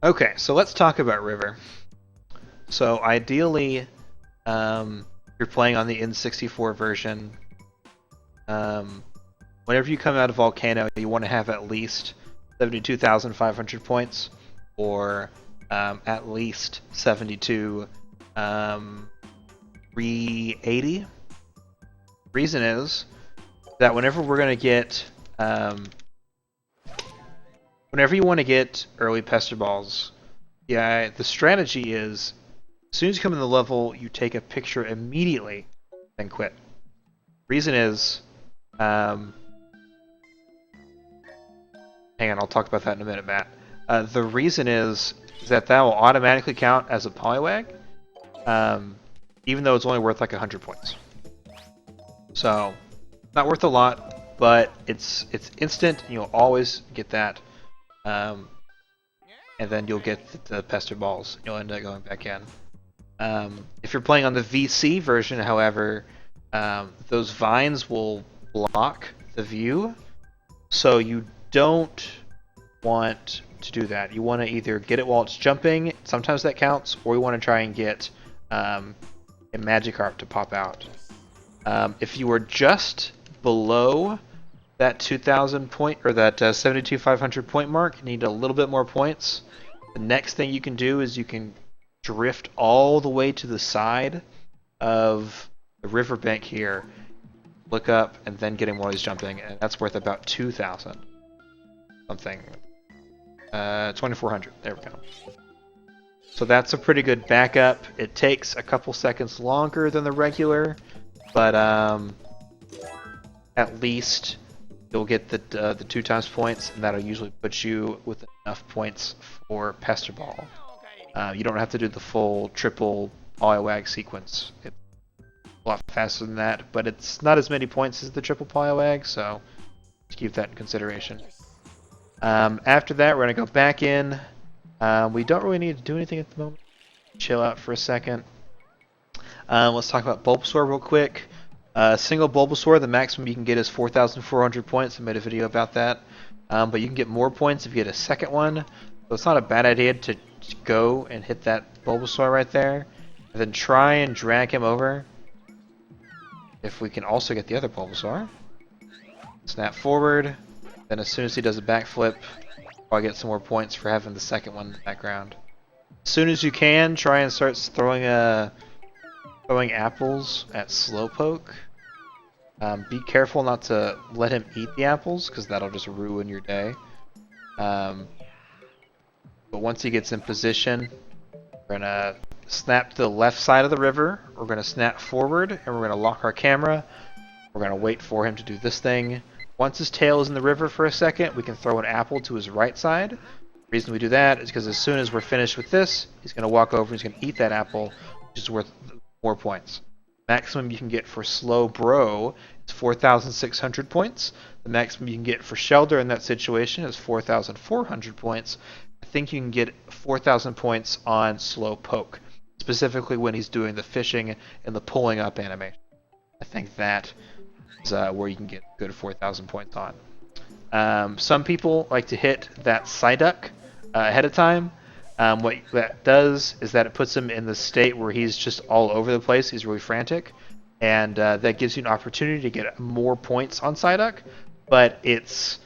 Okay, so let's talk about River. So ideally, you're playing on the N64 version. Um, Whenever you come out of Volcano, you want to have at least 72,500 points, or at least 72, 380. Reason is that whenever you want to get early Pester Balls, yeah, the strategy is as soon as you come in the level, you take a picture immediately, then quit. Reason is, um, hang on, I'll talk about that in a minute, Matt. The reason is that will automatically count as a Poliwag, even though it's only worth like 100 points. So, not worth a lot, but it's instant, and you'll always get that. And then you'll get the Pester Balls. You'll end up going back in. If you're playing on the VC version, however, those vines will block the view, so you don't want to do that. You want to either get it while it's jumping, sometimes that counts, or you want to try and get a Magikarp to pop out. If you were just below that 2,000 point or that 72,500 point mark, you need a little bit more points. The next thing you can do is you can drift all the way to the side of the riverbank here, look up, and then get him while he's jumping, and that's worth about 2,000 something. 2,400. There we go. So that's a pretty good backup. It takes a couple seconds longer than the regular, but at least you'll get the 2 times points, and that'll usually put you with enough points for Pester Ball. You don't have to do the full triple Poliwag sequence. It's a lot faster than that, but it's not as many points as the triple Poliwag, so just keep that in consideration. After that, we're going to go back in. We don't really need to do anything at the moment. Chill out for a second. Let's talk about Bulbasaur real quick. Single Bulbasaur, the maximum you can get is 4,400 points. I made a video about that. But you can get more points if you get a second one. So it's not a bad idea to go and hit that Bulbasaur right there. And then try and drag him over. If we can also get the other Bulbasaur. Snap forward. Then as soon as he does a backflip, I'll get some more points for having the second one in the background. As soon as you can, try and start throwing apples at Slowpoke. Be careful not to let him eat the apples, because that'll just ruin your day. But once he gets in position, we're going to snap to the left side of the river. We're going to snap forward, and we're going to lock our camera. We're going to wait for him to do this thing. Once his tail is in the river for a second, we can throw an apple to his right side. The reason we do that is because as soon as we're finished with this, he's going to walk over and he's going to eat that apple, which is worth more points. Maximum you can get for Slowbro is 4,600 points. The maximum you can get for Shelder in that situation is 4,400 points. I think you can get 4,000 points on Slowpoke, specifically when he's doing the fishing and the pulling up animation. I think that is where you can get good 4,000 points on. Some people like to hit that Psyduck ahead of time. What that does is that it puts him in the state where he's just all over the place. He's really frantic, and that gives you an opportunity to get more points on Psyduck, but it's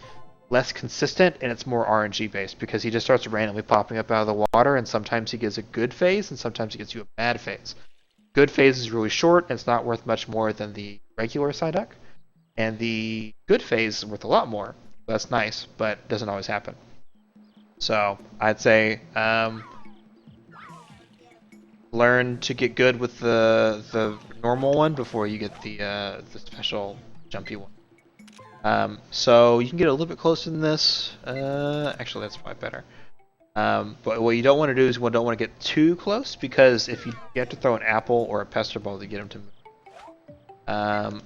less consistent and it's more RNG based because he just starts randomly popping up out of the water, and sometimes he gives a good phase and sometimes he gives you a bad phase. Good phase is really short and it's not worth much more than the regular Psyduck, and the good phase is worth a lot more. That's nice, but it doesn't always happen. So I'd say learn to get good with the normal one before you get the special jumpy one. So you can get a little bit closer than this. Actually, that's probably better. But what you don't want to do is you don't want to get too close, because if you have to throw an apple or a pester ball to get him to move.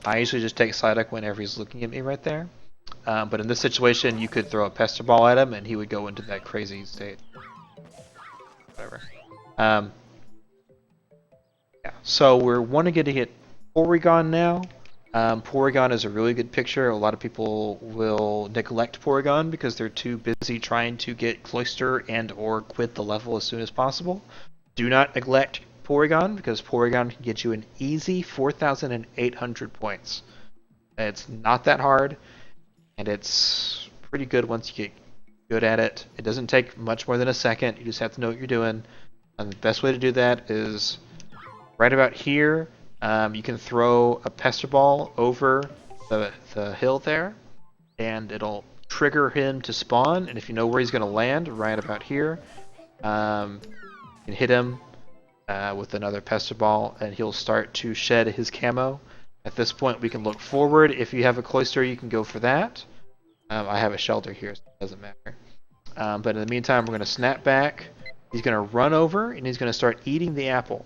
I usually just take Psyduck whenever he's looking at me right there. But in this situation, you could throw a pester ball at him and he would go into that crazy state. Whatever. Yeah, so we're wanting to hit Porygon now. Porygon is a really good picture. A lot of people will neglect Porygon because they're too busy trying to get Cloyster and or quit the level as soon as possible. Do not neglect Porygon because Porygon can get you an easy 4,800 points. It's not that hard, and it's pretty good once you get good at it. It doesn't take much more than a second. You just have to know what you're doing. And the best way to do that is right about here. You can throw a Pester Ball over the hill there, and it'll trigger him to spawn. And if you know where he's going to land, right about here, you can hit him with another Pester Ball, and he'll start to shed his camo. At this point, we can look forward. If you have a Cloyster, you can go for that. I have a Shelter here, so it doesn't matter. But in the meantime, we're going to snap back. He's going to run over, and he's going to start eating the apple.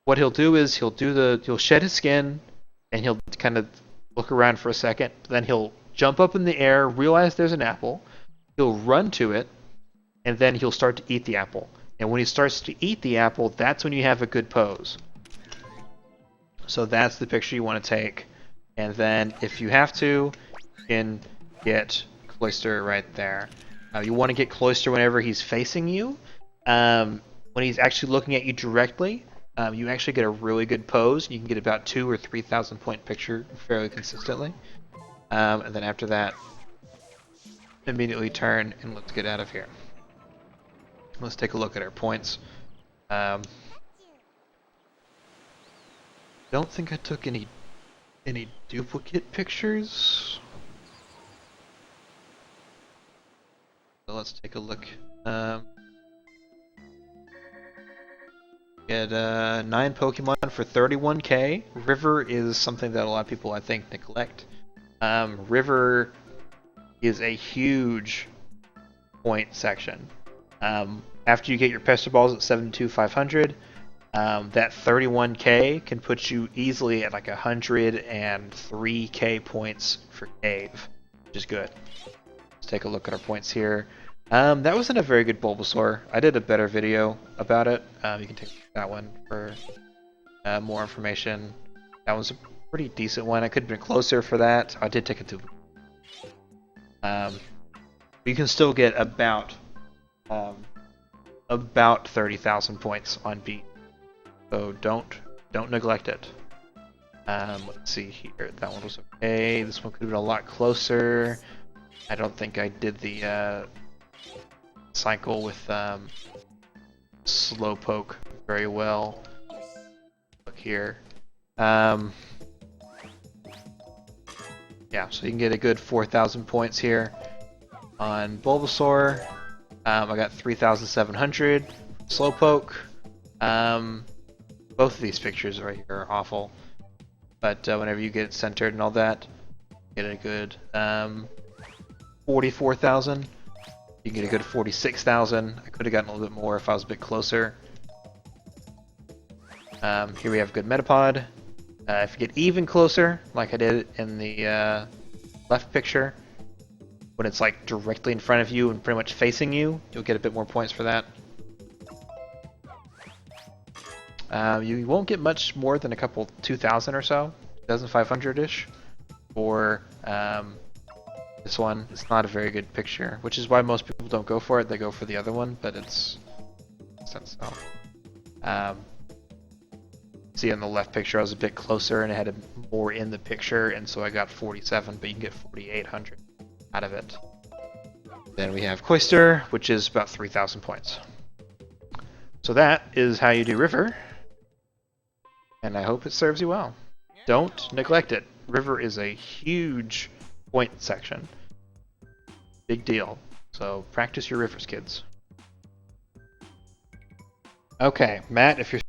What he'll do is he'll shed his skin, and he'll kind of look around for a second. Then he'll jump up in the air, realize there's an apple. He'll run to it, and then he'll start to eat the apple. And when he starts to eat the apple, that's when you have a good pose. So that's the picture you want to take. And then if you have to, you can get Cloyster right there. You want to get Cloyster whenever he's facing you. When he's actually looking at you directly, you actually get a really good pose. You can get about 2,000 or 3,000 point picture fairly consistently. And then after that, immediately turn and let's get out of here. Let's take a look at our points. Don't think I took any duplicate pictures. So let's take a look. Get 9 Pokemon for 31k. River is something that a lot of people I think neglect. River is a huge point section. After you get your Pester Balls at 72,500, that 31k can put you easily at like 103k points for Cave, which is good. Let's take a look at our points here. That wasn't a very good Bulbasaur. I did a better video about it. You can take that one for more information. That was a pretty decent one. I could have been closer for that. I did take it to. You can still get about 30,000 points on beat. So don't neglect it. Let's see here. That one was okay. This one could have been a lot closer. I don't think I did the cycle with Slowpoke very well. Look here. Yeah, so you can get a good 4,000 points here on Bulbasaur. I got 3,700. Slowpoke. Both of these pictures right here are awful. But whenever you get it centered and all that, get a good 44,000. You can get a good 46,000. I could have gotten a little bit more if I was a bit closer. Here we have a good Metapod. If you get even closer, like I did in the left picture, when it's like directly in front of you and pretty much facing you, you'll get a bit more points for that. You won't get much more than a couple 2,000 or so, 2,500-ish, for this one. It's not a very good picture, which is why most people don't go for it. They go for the other one, but it's sense so. See on the left picture, I was a bit closer and it had more in the picture, and so I got 47, but you can get 4,800 out of it. Then we have Cloyster, which is about 3,000 points. So that is how you do River, and I hope it serves you well. Don't neglect it. River is a huge point section. Big deal. So practice your Rivers, kids. Okay, Matt, if you're